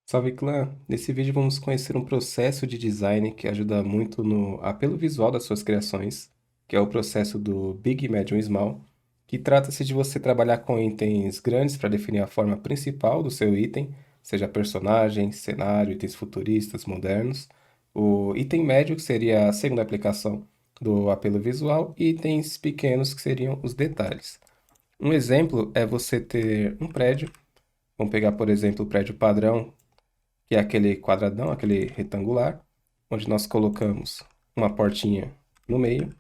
Salve clã! Nesse vídeo vamos conhecer um processo de design que ajuda muito no apelo visual das suas criações, que é o processo do Big, Medium e Small, que trata-se de você trabalhar com itens grandes para definir a forma principal do seu item, seja personagem, cenário, itens futuristas, modernos. O item médio, que seria a segunda aplicação do apelo visual, e itens pequenos, que seriam os detalhes. Um exemplo é você ter um prédio. Vamos pegar, por exemplo, o prédio padrão, que é aquele quadradão, aquele retangular, onde nós colocamos uma portinha no meio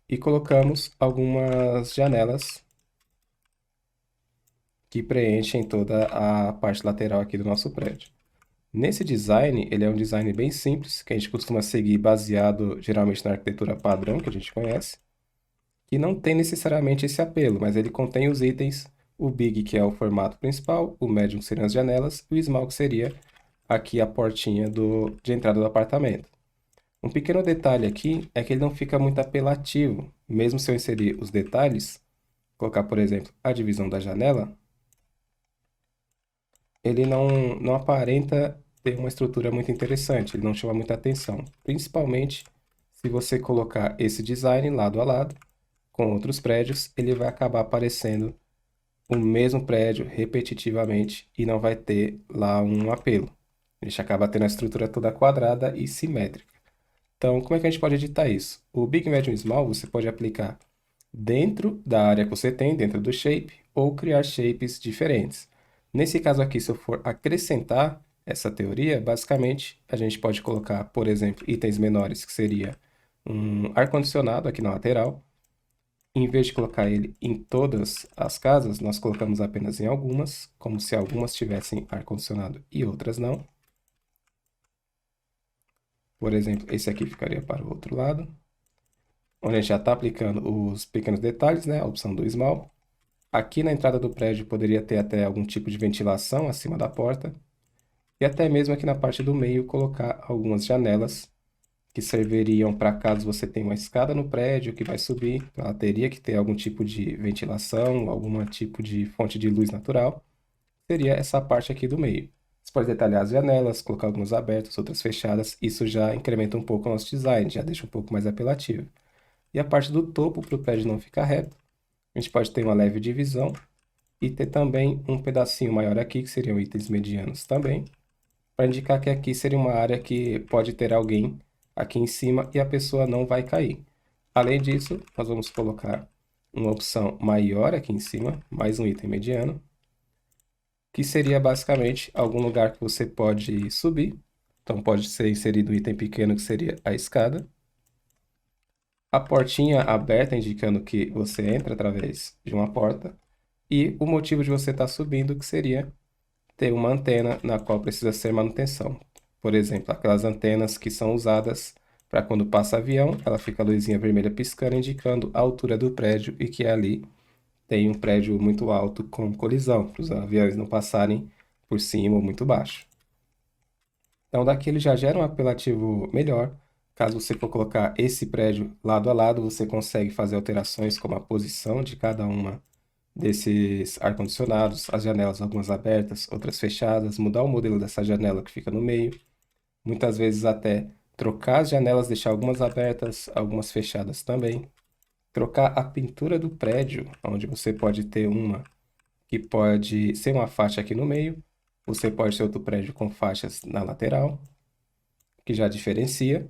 e colocamos algumas janelas que preenchem toda a parte lateral aqui do nosso prédio. Nesse design, ele é um design bem simples, que a gente costuma seguir baseado geralmente na arquitetura padrão que a gente conhece, que não tem necessariamente esse apelo, mas ele contém os itens, o Big, que é o formato principal, o Medium, que seriam as janelas, e o Small, que seria aqui a portinha de entrada do apartamento. Um pequeno detalhe aqui é que ele não fica muito apelativo, mesmo se eu inserir os detalhes, colocar, por exemplo, a divisão da janela, ele não aparenta ter uma estrutura muito interessante, ele não chama muita atenção, principalmente se você colocar esse design lado a lado com outros prédios, ele vai acabar aparecendo o mesmo prédio repetitivamente e não vai ter lá um apelo. A gente acaba tendo a estrutura toda quadrada e simétrica. Então, como é que a gente pode editar isso? O Big, Medium e Small você pode aplicar dentro da área que você tem, dentro do shape, ou criar shapes diferentes. Nesse caso aqui, se eu for acrescentar essa teoria, basicamente a gente pode colocar, por exemplo, itens menores, que seria um ar-condicionado aqui na lateral. Em vez de colocar ele em todas as casas, nós colocamos apenas em algumas, como se algumas tivessem ar-condicionado e outras não. Por exemplo, esse aqui ficaria para o outro lado, onde a gente já está aplicando os pequenos detalhes, né? A opção do Small. Aqui na entrada do prédio poderia ter até algum tipo de ventilação acima da porta. E até mesmo aqui na parte do meio colocar algumas janelas que serviriam para caso você tenha uma escada no prédio que vai subir, ela teria que ter algum tipo de ventilação, algum tipo de fonte de luz natural. Seria essa parte aqui do meio. Você pode detalhar as janelas, colocar algumas abertas, outras fechadas. Isso já incrementa um pouco o nosso design, já deixa um pouco mais apelativo. E a parte do topo, para o prédio não ficar reto, a gente pode ter uma leve divisão e ter também um pedacinho maior aqui, que seriam itens medianos também, para indicar que aqui seria uma área que pode ter alguém aqui em cima e a pessoa não vai cair. Além disso, nós vamos colocar uma opção maior aqui em cima, mais um item mediano, que seria basicamente algum lugar que você pode subir. Então pode ser inserido um item pequeno que seria a escada. A portinha aberta indicando que você entra através de uma porta. E o motivo de você estar subindo que seria ter uma antena na qual precisa ser manutenção. Por exemplo, aquelas antenas que são usadas para quando passa avião, ela fica a luzinha vermelha piscando, indicando a altura do prédio e que ali tem um prédio muito alto com colisão, para os aviões não passarem por cima ou muito baixo. Então, daqui ele já gera um apelativo melhor. Caso você for colocar esse prédio lado a lado, você consegue fazer alterações como a posição de cada uma desses ar-condicionados, as janelas algumas abertas, outras fechadas, mudar o modelo dessa janela que fica no meio. Muitas vezes até trocar as janelas, deixar algumas abertas, algumas fechadas também. Trocar a pintura do prédio, onde você pode ter uma que pode ser uma faixa aqui no meio, você pode ter outro prédio com faixas na lateral, que já diferencia.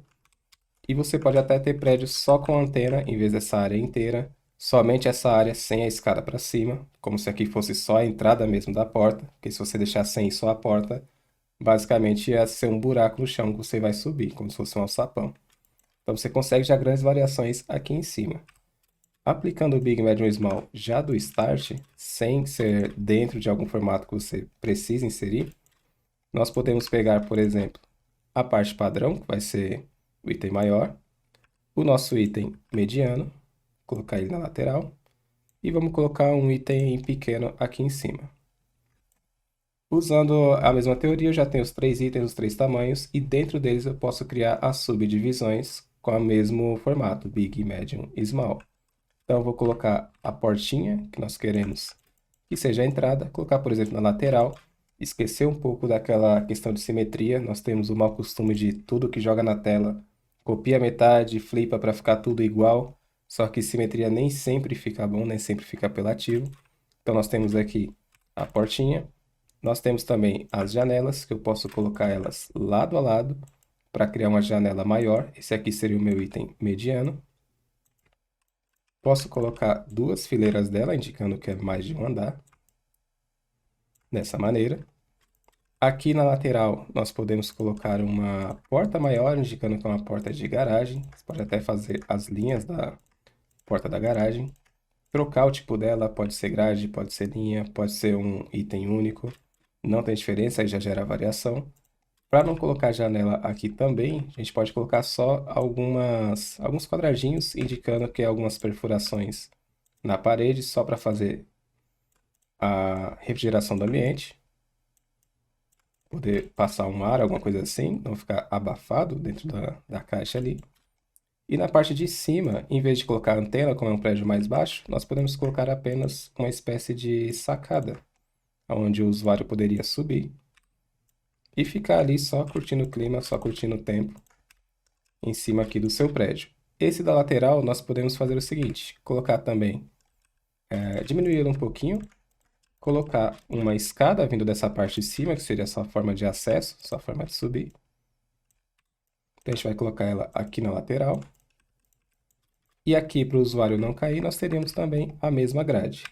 E você pode até ter prédios só com antena, em vez dessa área inteira, somente essa área sem a escada para cima, como se aqui fosse só a entrada mesmo da porta, porque se você deixar sem só a porta, basicamente ia ser um buraco no chão que você vai subir, como se fosse um alçapão. Então você consegue já grandes variações aqui em cima. Aplicando o Big, Medium e Small já do Start, sem ser dentro de algum formato que você precisa inserir, nós podemos pegar, por exemplo, a parte padrão, que vai ser o item maior, o nosso item mediano, colocar ele na lateral, e vamos colocar um item pequeno aqui em cima. Usando a mesma teoria, eu já tenho os três itens, os três tamanhos, e dentro deles eu posso criar as subdivisões com o mesmo formato, Big, Medium e Small. Então, eu vou colocar a portinha que nós queremos que seja a entrada, colocar, por exemplo, na lateral, esquecer um pouco daquela questão de simetria. Nós temos o mau costume de tudo que joga na tela, copia metade, flipa para ficar tudo igual, só que simetria nem sempre fica bom, nem sempre fica apelativo. Então nós temos aqui a portinha, nós temos também as janelas, que eu posso colocar elas lado a lado para criar uma janela maior. Esse aqui seria o meu item mediano. Posso colocar duas fileiras dela, indicando que é mais de um andar. Dessa maneira. Aqui na lateral, nós podemos colocar uma porta maior, indicando que é uma porta de garagem. Você pode até fazer as linhas da porta da garagem. Trocar o tipo dela, pode ser grade, pode ser linha, pode ser um item único. Não tem diferença, aí já gera variação. Para não colocar janela aqui também, a gente pode colocar só alguns quadradinhos, indicando que é algumas perfurações na parede, só para fazer a refrigeração do ambiente. Poder passar um ar, alguma coisa assim, não ficar abafado dentro da caixa ali. E na parte de cima, em vez de colocar antena, como é um prédio mais baixo, nós podemos colocar apenas uma espécie de sacada, onde o usuário poderia subir e ficar ali só curtindo o clima, só curtindo o tempo em cima aqui do seu prédio. Esse da lateral, nós podemos fazer o seguinte, colocar também, diminuir ele um pouquinho, colocar uma escada vindo dessa parte de cima, que seria a sua forma de acesso, sua forma de subir. Então, a gente vai colocar ela aqui na lateral. E aqui, para o usuário não cair, nós teríamos também a mesma grade.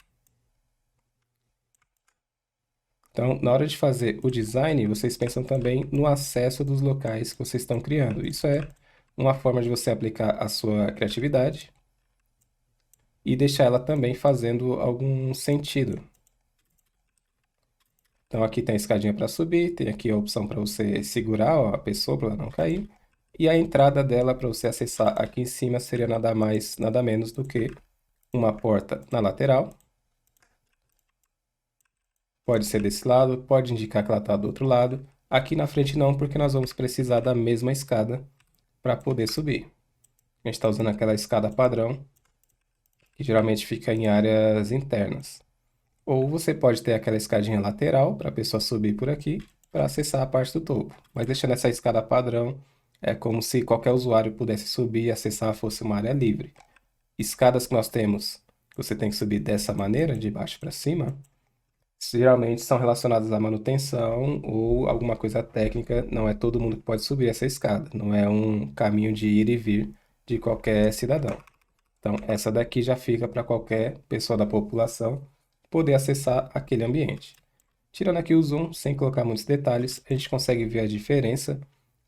Então, na hora de fazer o design, vocês pensam também no acesso dos locais que vocês estão criando. Isso é uma forma de você aplicar a sua criatividade e deixar ela também fazendo algum sentido. Então, aqui tem a escadinha para subir, tem aqui a opção para você segurar a pessoa para ela não cair. E a entrada dela para você acessar aqui em cima seria nada mais, nada menos do que uma porta na lateral. Pode ser desse lado, pode indicar que ela está do outro lado. Aqui na frente não, porque nós vamos precisar da mesma escada para poder subir. A gente está usando aquela escada padrão, que geralmente fica em áreas internas. Ou você pode ter aquela escadinha lateral para a pessoa subir por aqui para acessar a parte do topo. Mas deixando essa escada padrão, é como se qualquer usuário pudesse subir e acessar, fosse uma área livre. Escadas que nós temos, você tem que subir dessa maneira, de baixo para cima, geralmente são relacionadas à manutenção ou alguma coisa técnica. Não é todo mundo que pode subir essa escada. Não é um caminho de ir e vir de qualquer cidadão. Então, essa daqui já fica para qualquer pessoa da população poder acessar aquele ambiente. Tirando aqui o zoom, sem colocar muitos detalhes, a gente consegue ver a diferença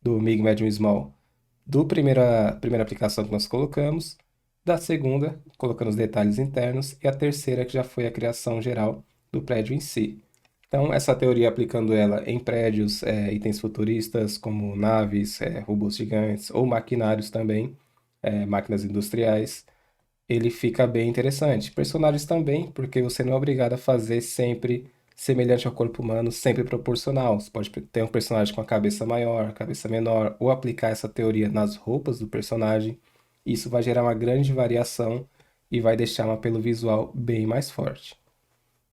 do MIG, Medium e Small do primeira aplicação que nós colocamos, da segunda, colocando os detalhes internos, e a terceira, que já foi a criação geral do prédio em si. Então, essa teoria, aplicando ela em prédios, itens futuristas, como naves, robôs gigantes, ou maquinários também, máquinas industriais, ele fica bem interessante. Personagens também, porque você não é obrigado a fazer sempre semelhante ao corpo humano, sempre proporcional. Você pode ter um personagem com a cabeça maior, cabeça menor, ou aplicar essa teoria nas roupas do personagem. Isso vai gerar uma grande variação e vai deixar um apelo visual bem mais forte.